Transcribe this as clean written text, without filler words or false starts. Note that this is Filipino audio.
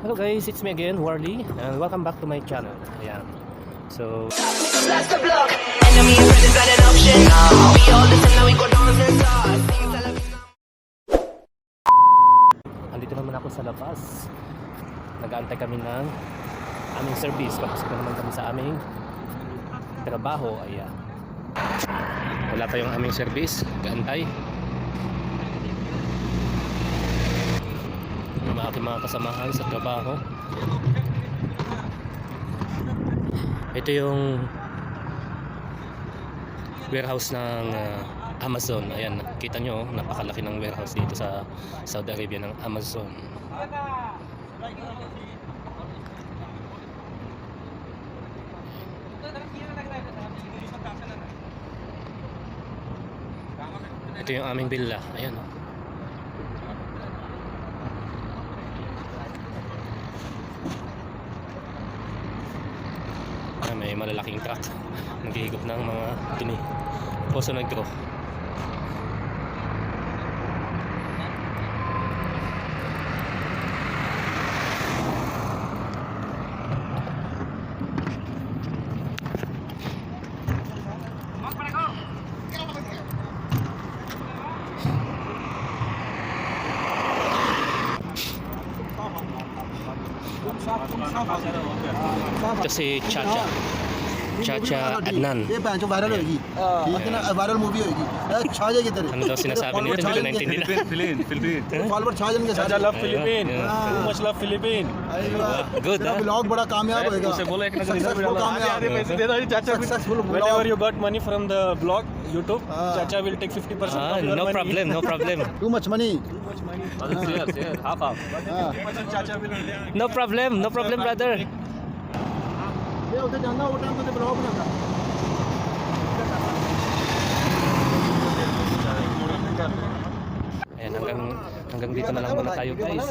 Hello guys, it's me again, Warley, and welcome back to my channel. Ayan. So, andito naman ako sa labas. Nag-aantay kami ng aming service. Tapos na naman kami sa aming trabaho. Ayan. Wala pa yung aming service. Nag-aantay. Yung aking mga kasamahan sa trabaho. Ito yung warehouse ng Amazon. Ayan, nakita nyo, napakalaki ng warehouse dito sa Saudi Arabia ng Amazon. Ito yung aming villa. Ayan, oh. May malalaking truck naghihigop ng mga dumi, Poso Negro. Ito si Chacha Adnan. ये पैंचो वायरल होगी ठीक है ना viral movie होगी छा जाएगी तेरे Ano daw sinasabi niyo? Hindi ko naintindihan. Philippine. Follower छा जाएंगे Chacha love Philippine. Yeah. Too much love Philippine. Good, तेरा huh? ब्लॉग बड़ा कामयाब होएगा उसे बोलो एक नजर इधर भी Successful डालो। कामयाब आधे पैसे दे दो ये चाचा को। Successful vlog. Whenever you got money from the blog YouTube, हाँ. Chacha will take 50% Ah, of your no money. problem, no problem. Too much money Half. Chacha will. No problem, no problem, brother. ये उधर जाना वो टाइम पे ब्लॉग बनाना Ayan, hanggang dito na lang muna tayo guys.